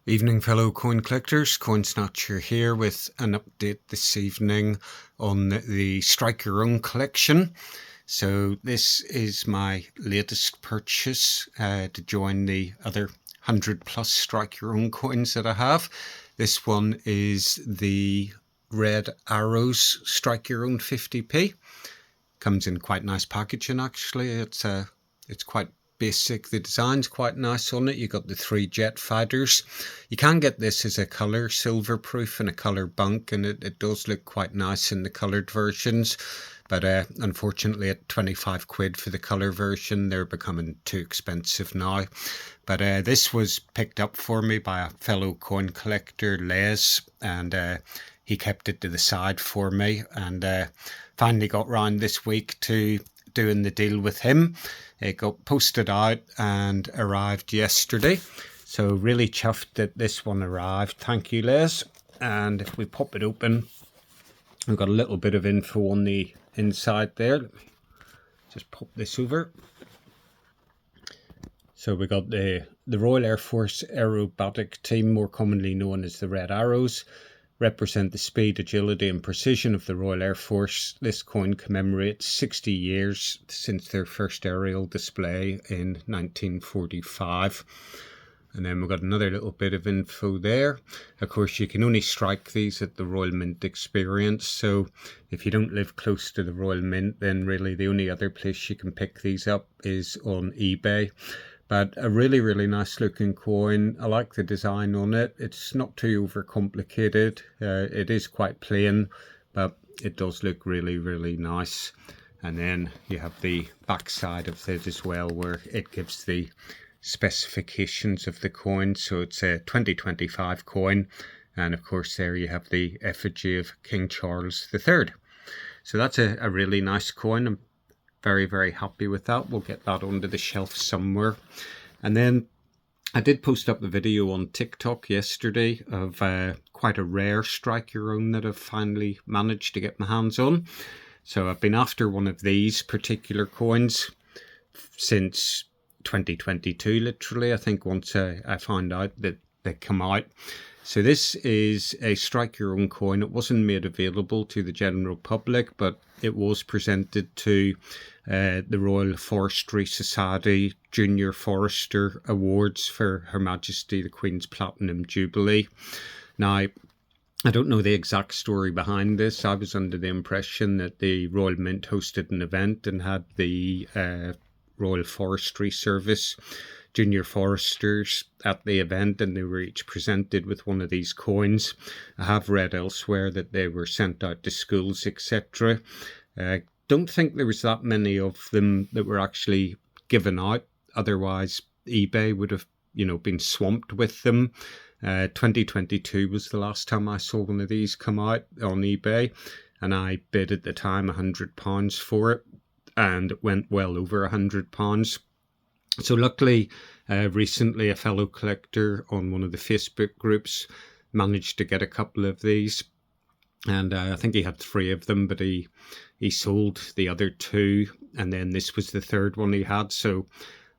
Evening fellow coin collectors, Coin Snatcher here with an update this evening on the Strike Your Own collection. So this is my latest purchase to join the other 100 plus Strike Your Own coins that I have. This one is the Red Arrows Strike Your Own 50p. Comes in quite nice packaging actually. It's quite basic. The design's quite nice on it. You got the 3 jet fighters. You can get this as a colour silver proof and a colour bunk, and it does look quite nice in the coloured versions, but unfortunately at 25 quid for the colour version they're becoming too expensive now. But this was picked up for me by a fellow coin collector, Les, and he kept it to the side for me, and finally got round this week to doing the deal with him. It got posted out and arrived yesterday, so really chuffed that this one arrived. Thank you, Les. And if we pop it open, we've got a little bit of info on the inside there. Just pop this over. So we got the Royal Air Force Aerobatic Team, more commonly known as the Red Arrows, represent the speed, agility and precision of the Royal Air Force. This coin commemorates 60 years since their first aerial display in 1945. And then we've got another little bit of info there. Of course, you can only strike these at the Royal Mint Experience. So if you don't live close to the Royal Mint, then really the only other place you can pick these up is on eBay. But a really, really nice looking coin. I like the design on it. It's not too overcomplicated. It is quite plain, but it does look really, really nice. And then you have the back side of it as well, where it gives the specifications of the coin. So it's a 2025 coin. And of course there you have the effigy of King Charles III. So that's a really nice coin. I'm very, very happy with that. We'll get that onto the shelf somewhere. And then I did post up a video on TikTok yesterday of quite a rare Strike Your Own that I've finally managed to get my hands on. So I've been after one of these particular coins since 2022, literally. I think once I found out that they come out. So this is a Strike Your Own coin. It wasn't made available to the general public, but it was presented to the Royal Forestry Society Junior Forester Awards for Her Majesty the Queen's Platinum Jubilee. Now, I don't know the exact story behind this. I was under the impression that the Royal Mint hosted an event and had the Royal Forestry Service Junior Foresters at the event, and they were each presented with one of these coins. I have read elsewhere that they were sent out to schools, etc. Don't think there was that many of them that were actually given out. Otherwise, eBay would have, been swamped with them. 2022 was the last time I saw one of these come out on eBay, and I bid at the time £100 for it, and it went well over £100. So luckily, recently a fellow collector on one of the Facebook groups managed to get a couple of these, and I think he had 3 of them, but he sold the other 2, and then this was the 3rd one he had, so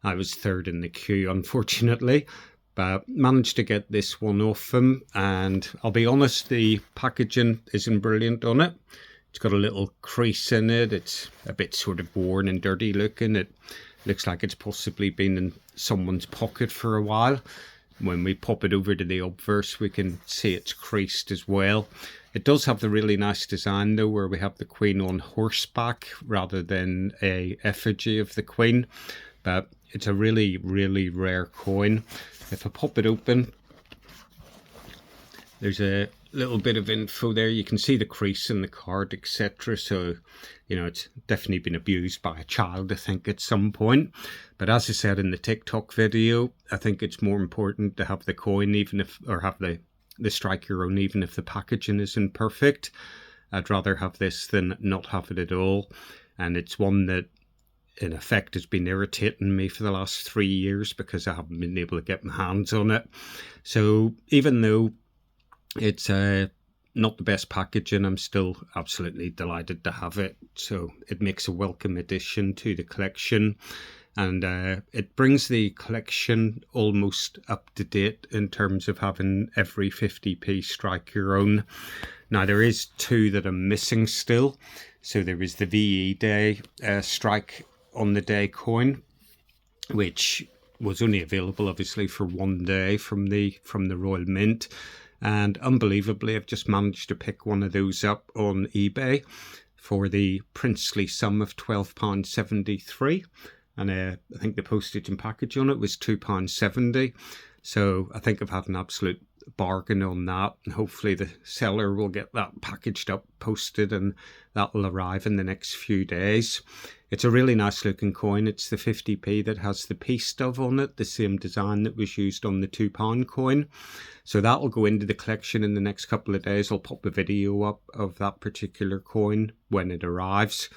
I was 3rd in the queue, unfortunately, but managed to get this one off him. And I'll be honest, the packaging isn't brilliant on it. It's got a little crease in it. It's a bit sort of worn and dirty looking. It looks like it's possibly been in someone's pocket for a while. When we pop it over to the obverse, we can see it's creased as well. It does have the really nice design though, where we have the Queen on horseback rather than a effigy of the Queen. But it's a really, really rare coin. If I pop it open, there's a little bit of info there. You can see the crease in the card, etc. So, it's definitely been abused by a child, I think, at some point. But as I said in the TikTok video, I think it's more important to have the coin, have the Strike Your Own, even if the packaging isn't perfect. I'd rather have this than not have it at all. And it's one that, in effect, has been irritating me for the last 3 years because I haven't been able to get my hands on it. So even though it's not the best packaging, I'm still absolutely delighted to have it. So it makes a welcome addition to the collection. and it brings the collection almost up to date in terms of having every 50p strike your own. Now there is two that are missing still. So there is the VE Day strike on the day coin, which was only available obviously for 1 day from the Royal Mint, and unbelievably I've just managed to pick one of those up on eBay for the princely sum of £12.73, and I think the postage and package on it was £2.70. So I think I've had an absolute bargain on that, and hopefully the seller will get that packaged up, posted, and that will arrive in the next few days. It's a really nice looking coin. It's the 50p that has the peace dove on it, the same design that was used on the £2 coin. So that will go into the collection in the next couple of days. I'll pop a video up of that particular coin when it arrives.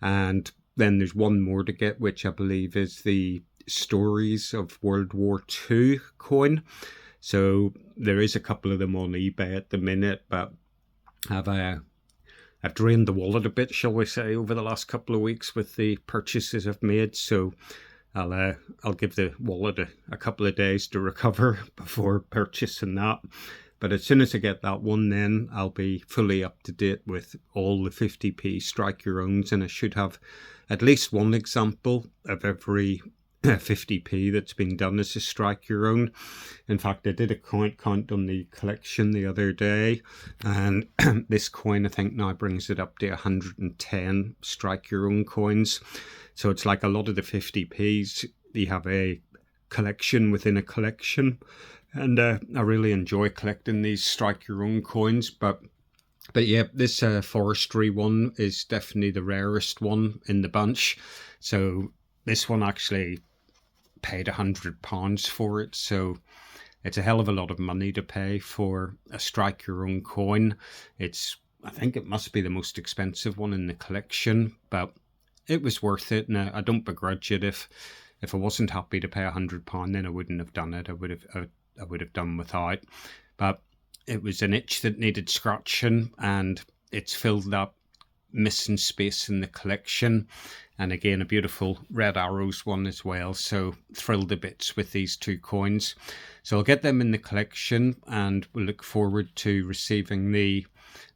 And then there's one more to get, which I believe is the Stories of World War II coin. So there is a couple of them on eBay at the minute, but I've drained the wallet a bit, shall we say, over the last couple of weeks with the purchases I've made. So I'll give the wallet a couple of days to recover before purchasing that. But as soon as I get that one, then I'll be fully up to date with all the 50p strike your owns, and I should have at least one example of every 50p that's been done as a strike your own. In fact, I did a coin count on the collection the other day, and this coin I think now brings it up to 110 strike your own coins. So it's like a lot of the 50p's, you have a collection within a collection, and I really enjoy collecting these strike your own coins. But yeah, this forestry one is definitely the rarest one in the bunch. So this one actually paid £100 for it, so it's a hell of a lot of money to pay for a strike your own coin. I think it must be the most expensive one in the collection, but it was worth it, and I don't begrudge it. If I wasn't happy to pay £100, then I wouldn't have done it. I would have done without. But it was an itch that needed scratching, and it's filled up missing space in the collection. And again, a beautiful Red Arrows one as well. So thrilled a bits with these two coins. So I'll get them in the collection, and we'll look forward to receiving the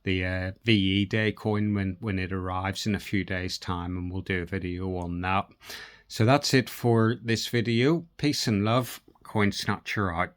VE Day coin when it arrives in a few days' time, and we'll do a video on that. So that's it for this video. Peace and love. Coin Snatcher out.